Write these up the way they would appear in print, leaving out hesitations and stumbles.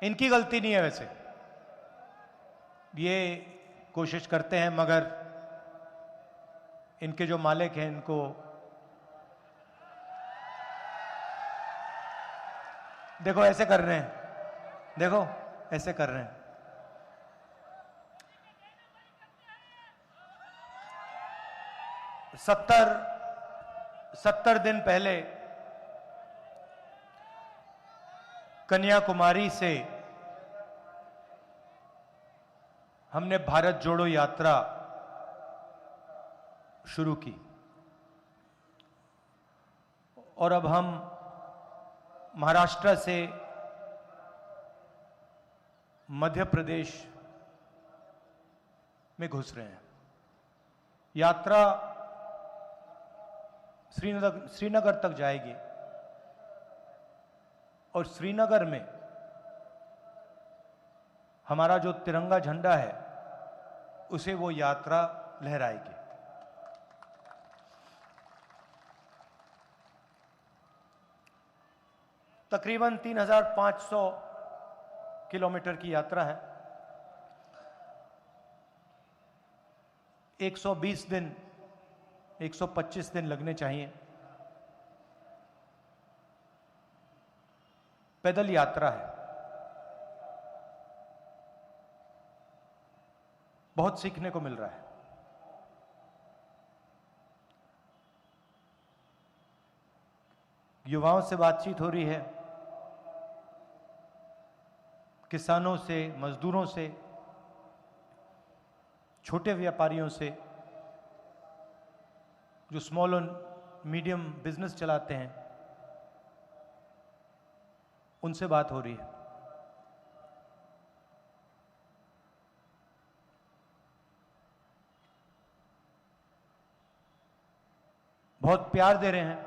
इनकी गलती नहीं है वैसे, ये कोशिश करते हैं मगर इनके जो मालिक हैं इनको देखो ऐसे कर रहे हैं, देखो ऐसे कर रहे हैं। सत्तर दिन पहले कन्याकुमारी से हमने भारत जोड़ो यात्रा शुरू की और अब हम महाराष्ट्र से मध्य प्रदेश में घुस रहे हैं। यात्रा श्रीनगर तक जाएगी और श्रीनगर में हमारा जो तिरंगा झंडा है उसे वो यात्रा लहराएगी। तकरीबन 3,500 किलोमीटर की यात्रा है। 120 दिन 125 दिन लगने चाहिए। पैदल यात्रा है। बहुत सीखने को मिल रहा है। युवाओं से बातचीत हो रही है, किसानों से, मजदूरों से, छोटे व्यापारियों से, जो स्मॉल और मीडियम बिजनेस चलाते हैं, उनसे बात हो रही है। बहुत प्यार दे रहे हैं,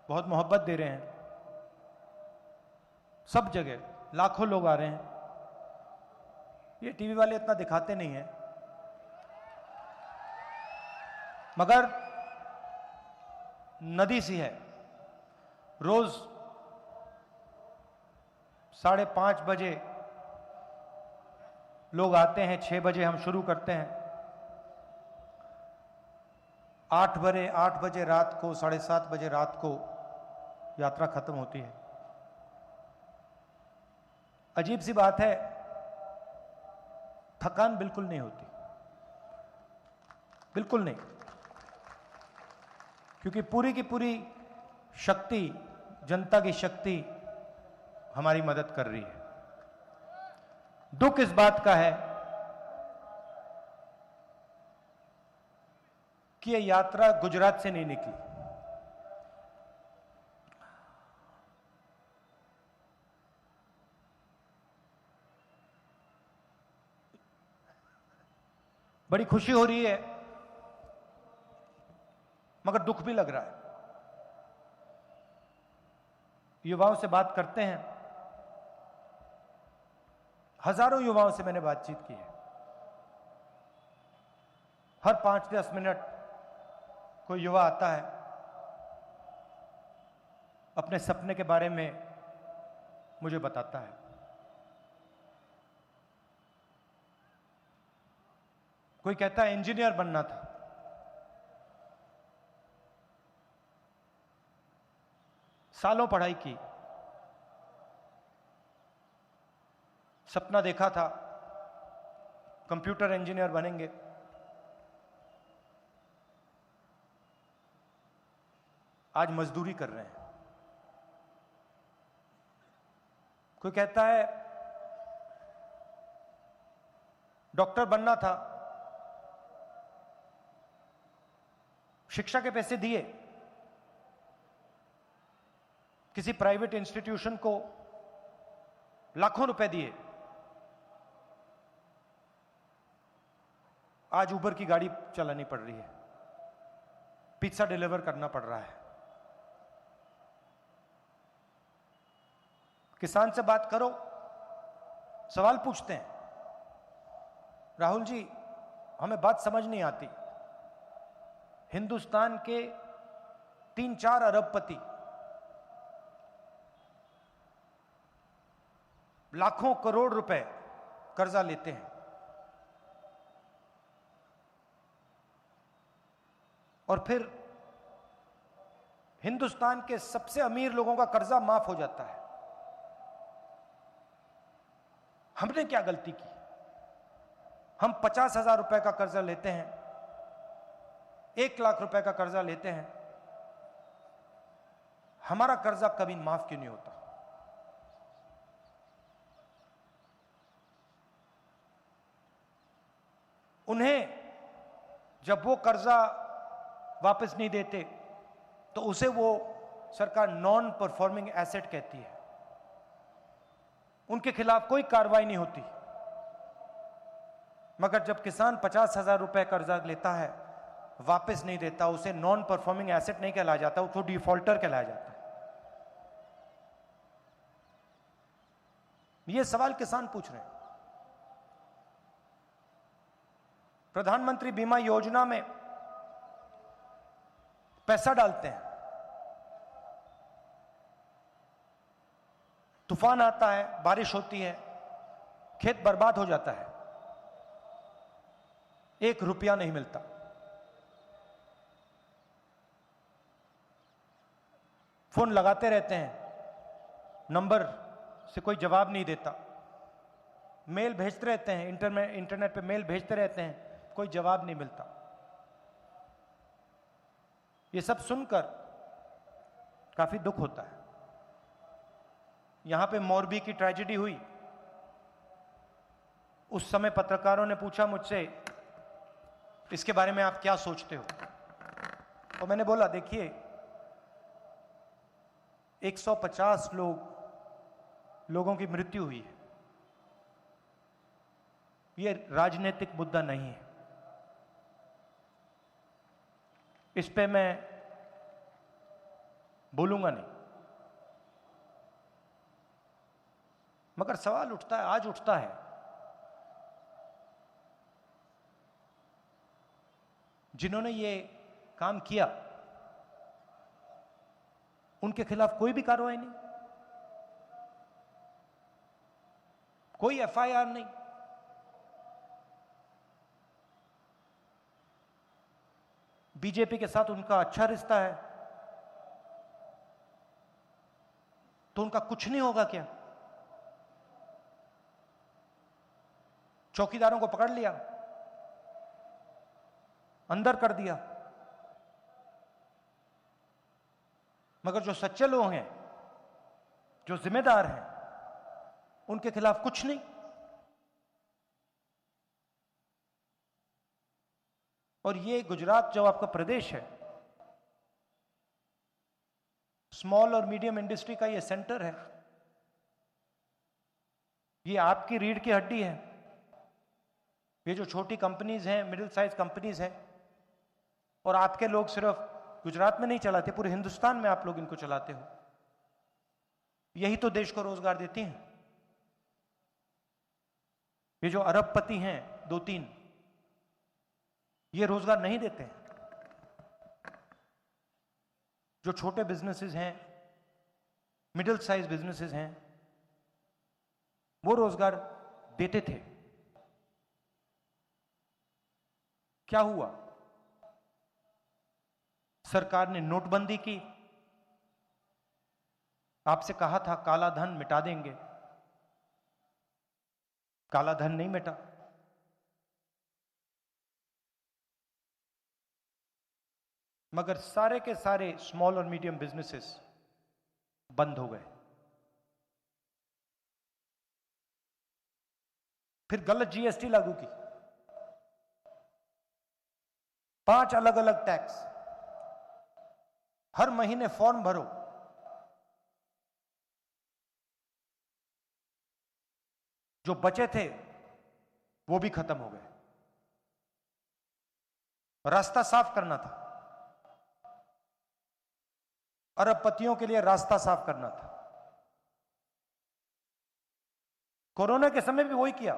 बहुत मोहब्बत दे रहे हैं। सब जगह लाखों लोग आ रहे हैं। ये टीवी वाले इतना दिखाते नहीं हैं, मगर नदी सी है। रोज 5:30 बजे लोग आते हैं, 6 बजे हम शुरू करते हैं। 8 बजे रात को, 7:30 बजे रात को यात्रा खत्म होती है। अजीब सी बात है, थकान बिल्कुल नहीं होती, बिल्कुल नहीं, क्योंकि पूरी की पूरी शक्ति, जनता की शक्ति हमारी मदद कर रही है। दुख इस बात का है कि यह यात्रा गुजरात से नहीं निकली। बड़ी खुशी हो रही है, मगर दुख भी लग रहा है। युवाओं से बात करते हैं, हजारों युवाओं से मैंने बातचीत की है। हर 5-10 मिनट कोई युवा आता है, अपने सपने के बारे में मुझे बताता है। कोई कहता है इंजीनियर बनना था, सालों पढ़ाई की, सपना देखा था कंप्यूटर इंजीनियर बनेंगे, आज मजदूरी कर रहे हैं। कोई कहता है डॉक्टर बनना था, शिक्षा के पैसे दिए, किसी प्राइवेट इंस्टीट्यूशन को लाखों रुपए दिए, आज उबर की गाड़ी चलानी पड़ रही है, पिज्जा डिलीवर करना पड़ रहा है। किसान से बात करो, सवाल पूछते हैं, राहुल जी हमें बात समझ नहीं आती, हिंदुस्तान के 3-4 अरबपति लाखों करोड़ रुपए कर्जा लेते हैं और फिर हिंदुस्तान के सबसे अमीर लोगों का कर्जा माफ हो जाता है। हमने क्या गलती की? हम 50,000 रुपए का कर्जा लेते हैं, 1,00,000 रुपए का कर्जा लेते हैं, हमारा कर्जा कभी माफ क्यों नहीं होता? उन्हें जब वो कर्जा वापस नहीं देते तो उसे वो सरकार नॉन परफॉर्मिंग एसेट कहती है, उनके खिलाफ कोई कार्रवाई नहीं होती। मगर जब किसान 50,000 रुपए कर्जा लेता है, वापस नहीं देता, उसे नॉन परफॉर्मिंग एसेट नहीं कहलाया जाता, उसको डिफॉल्टर कहलाया जाता है। यह सवाल किसान पूछ रहे हैं। प्रधानमंत्री बीमा योजना में पैसा डालते हैं, तूफान आता है, बारिश होती है, खेत बर्बाद हो जाता है, 1 रुपया नहीं मिलता। फोन लगाते रहते हैं, नंबर से कोई जवाब नहीं देता, मेल भेजते रहते हैं, इंटरनेट पे मेल भेजते रहते हैं, कोई जवाब नहीं मिलता। ये सब सुनकर काफी दुख होता है। यहां पे मोरबी की ट्रेजेडी हुई, उस समय पत्रकारों ने पूछा मुझसे, इसके बारे में आप क्या सोचते हो? तो मैंने बोला, देखिए 150 लोगों की मृत्यु हुई है, यह राजनीतिक मुद्दा नहीं है, इस पे मैं बोलूंगा नहीं। मगर सवाल उठता है, आज उठता है, जिन्होंने ये काम किया उनके खिलाफ कोई भी कार्रवाई नहीं, कोई एफआईआर नहीं। बीजेपी के साथ उनका अच्छा रिश्ता है तो उनका कुछ नहीं होगा क्या? चौकीदारों को पकड़ लिया, अंदर कर दिया, मगर जो सच्चे लोग हैं, जो जिम्मेदार हैं, उनके खिलाफ कुछ नहीं। और ये गुजरात जो आपका प्रदेश है, स्मॉल और मीडियम इंडस्ट्री का ये सेंटर है, ये आपकी रीढ़ की हड्डी है। ये जो छोटी कंपनीज हैं, मिडिल साइज कंपनीज हैं, और आपके लोग सिर्फ गुजरात में नहीं चलाते, पूरे हिंदुस्तान में आप लोग इनको चलाते हो। यही तो देश को रोजगार देती हैं। ये जो अरबपति हैं 2-3, ये रोजगार नहीं देते हैं। जो छोटे बिजनेसेस हैं, मिडिल साइज बिजनेसेस हैं, वो रोजगार देते थे। क्या हुआ? सरकार ने नोटबंदी की, आपसे कहा था काला धन मिटा देंगे, काला धन नहीं मिटा। मगर सारे के सारे स्मॉल और मीडियम बिजनेसेस बंद हो गए। फिर गलत जीएसटी लागू की, 5 अलग अलग टैक्स, हर महीने फॉर्म भरो, जो बचे थे वो भी खत्म हो गए। रास्ता साफ करना था, अरबपतियों के लिए रास्ता साफ करना था। कोरोना के समय भी वही किया।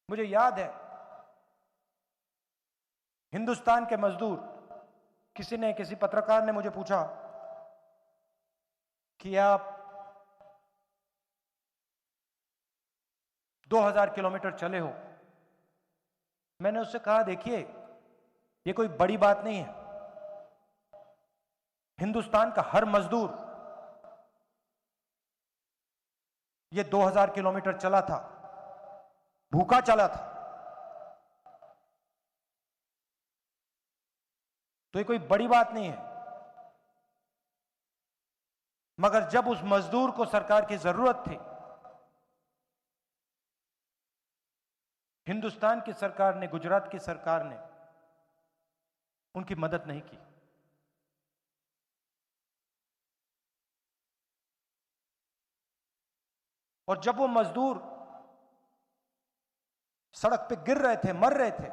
मुझे याद है, हिंदुस्तान के मजदूर, किसी पत्रकार ने मुझे पूछा कि आप 2000 किलोमीटर चले हो। मैंने उससे कहा, देखिए ये कोई बड़ी बात नहीं है, हिंदुस्तान का हर मजदूर ये 2000 किलोमीटर चला था, भूखा चला था, तो ये कोई बड़ी बात नहीं है। मगर जब उस मजदूर को सरकार की जरूरत थी, हिंदुस्तान की सरकार ने, गुजरात की सरकार ने उनकी मदद नहीं की। और जब वो मजदूर सड़क पे गिर रहे थे, मर रहे थे,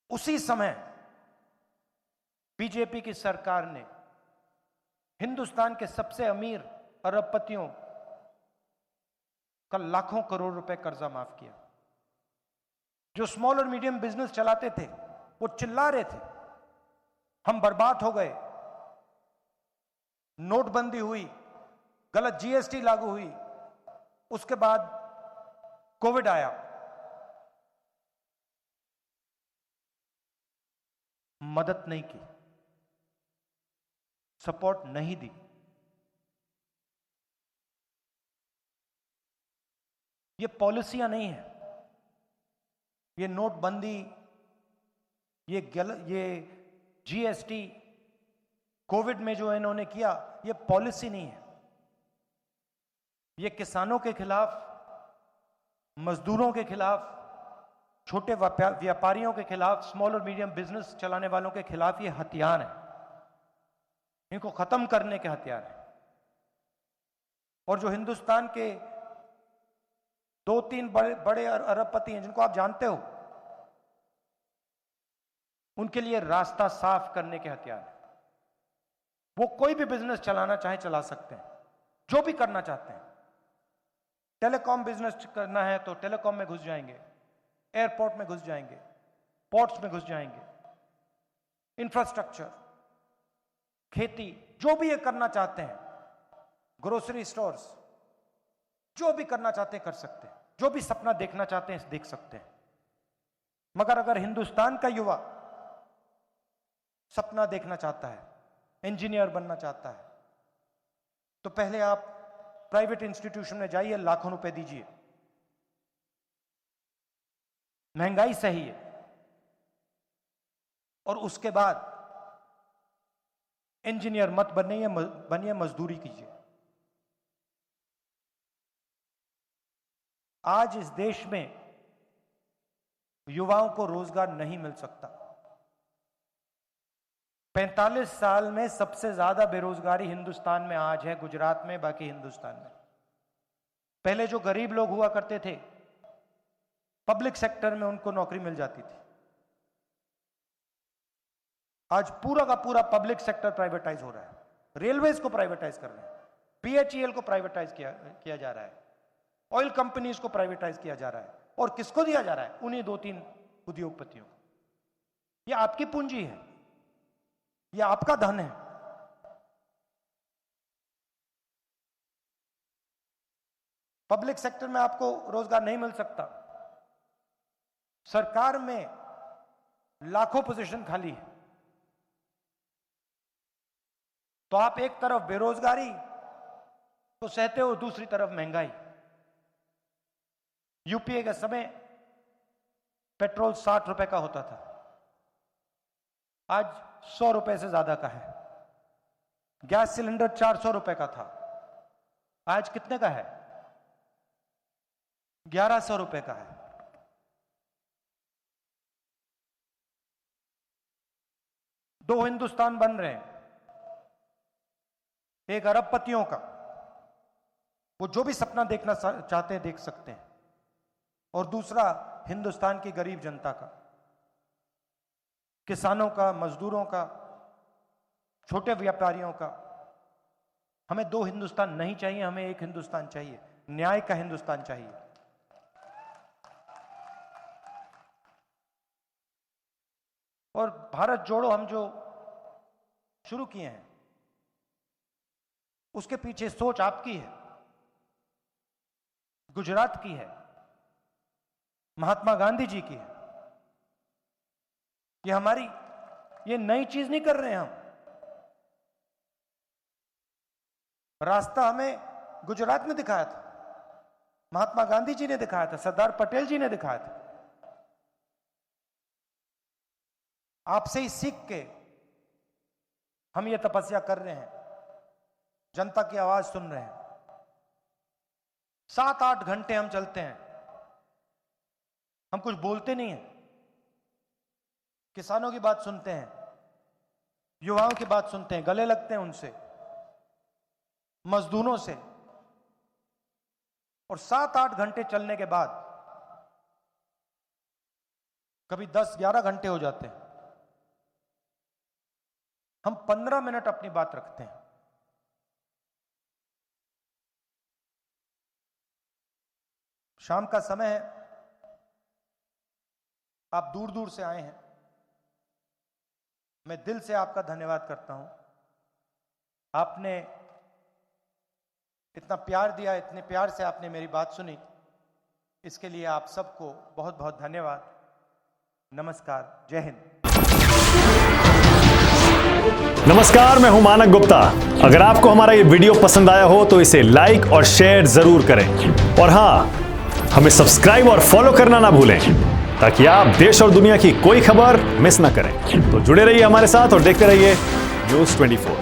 उसी समय बीजेपी की सरकार ने हिंदुस्तान के सबसे अमीर अरबपतियों का लाखों करोड़ रुपए कर्जा माफ किया। जो स्मॉल और मीडियम बिजनेस चलाते थे वो चिल्ला रहे थे, हम बर्बाद हो गए, नोटबंदी हुई, गलत जीएसटी लागू हुई, उसके बाद कोविड आया, मदद नहीं की, सपोर्ट नहीं दी। ये पॉलिसियां नहीं है, ये नोटबंदी, ये जीएसटी, कोविड में जो इन्होंने किया, ये पॉलिसी नहीं है। ये किसानों के खिलाफ, मजदूरों के खिलाफ, छोटे व्यापारियों के खिलाफ, स्मॉल और मीडियम बिजनेस चलाने वालों के खिलाफ ये हथियार है, इनको खत्म करने के हथियार है। और जो हिंदुस्तान के 2-3 बड़े अरबपति हैं जिनको आप जानते हो, उनके लिए रास्ता साफ करने के हथियार है। वो कोई भी बिजनेस चलाना चाहे चला सकते हैं, जो भी करना चाहते हैं। टेलीकॉम बिजनेस करना है तो टेलीकॉम में घुस जाएंगे, एयरपोर्ट में घुस जाएंगे, पोर्ट्स में घुस जाएंगे, इंफ्रास्ट्रक्चर, खेती, जो भी ये करना चाहते हैं, ग्रोसरी स्टोर्स, जो भी करना चाहते हैं कर सकते हैं, जो भी सपना देखना चाहते हैं देख सकते हैं। मगर अगर हिंदुस्तान का युवा सपना देखना चाहता है, इंजीनियर बनना चाहता है, तो पहले आप प्राइवेट इंस्टीट्यूशन में जाइए, लाखों रुपए दीजिए, महंगाई सही है, और उसके बाद इंजीनियर मत बनिए, मजदूरी कीजिए। आज इस देश में युवाओं को रोजगार नहीं मिल सकता। 45 साल में सबसे ज्यादा बेरोजगारी हिंदुस्तान में आज है, गुजरात में, बाकी हिंदुस्तान में। पहले जो गरीब लोग हुआ करते थे, पब्लिक सेक्टर में उनको नौकरी मिल जाती थी। आज पूरा का पूरा पब्लिक सेक्टर प्राइवेटाइज हो रहा है, रेलवेज को प्राइवेटाइज कर रहे हैं, बीएचईएल को प्राइवेटाइज किया जा रहा है, ऑयल कंपनीज को प्राइवेटाइज किया जा रहा है। और किसको दिया जा रहा है? उन्हीं 2-3 उद्योगपतियों को। यह आपकी पूंजी है, यह आपका धन है। पब्लिक सेक्टर में आपको रोजगार नहीं मिल सकता। सरकार में लाखों पोजीशन खाली है, तो आप एक तरफ बेरोजगारी तो सहते हो, दूसरी तरफ महंगाई। यूपीए के समय पेट्रोल 60 रुपए का होता था, आज 100 रुपए से ज्यादा का है। गैस सिलेंडर 400 रुपए का था, आज कितने का है? 1100 रुपए का है। दो हिंदुस्तान बन रहे हैं, एक अरबपतियों का, वो जो भी सपना देखना चाहते हैं देख सकते हैं, और दूसरा हिंदुस्तान की गरीब जनता का, किसानों का, मजदूरों का, छोटे व्यापारियों का। हमें 2 हिंदुस्तान नहीं चाहिए, हमें एक हिंदुस्तान चाहिए, न्याय का हिंदुस्तान चाहिए। और भारत जोड़ो हम जो शुरू किए हैं, उसके पीछे सोच आपकी है। गुजरात की है, महात्मा गांधी जी की है। ये हमारी, ये नई चीज नहीं कर रहे हैं हम। रास्ता हमें गुजरात में दिखाया था, महात्मा गांधी जी ने दिखाया था, सरदार पटेल जी ने दिखाया था। आपसे ही सीख के हम ये तपस्या कर रहे हैं, जनता की आवाज सुन रहे हैं। 7-8 घंटे हम चलते हैं, हम कुछ बोलते नहीं हैं, किसानों की बात सुनते हैं, युवाओं की बात सुनते हैं, गले लगते हैं उनसे, मजदूरों से। और 7-8 घंटे चलने के बाद कभी 10-11 घंटे हो जाते हैं, हम 15 मिनट अपनी बात रखते हैं। शाम का समय है, आप दूर दूर से आए हैं, मैं दिल से आपका धन्यवाद करता हूं। आपने इतना प्यार दिया, इतने प्यार से आपने मेरी बात सुनी, इसके लिए आप सबको बहुत बहुत धन्यवाद। नमस्कार, जय हिंद। नमस्कार, मैं हूं मानक गुप्ता। अगर आपको हमारा ये वीडियो पसंद आया हो तो इसे लाइक और शेयर जरूर करें, और हां, हमें सब्सक्राइब और फॉलो करना ना भूलें ताकि आप देश और दुनिया की कोई खबर मिस ना करें। तो जुड़े रहिए हमारे साथ और देखते रहिए News 24।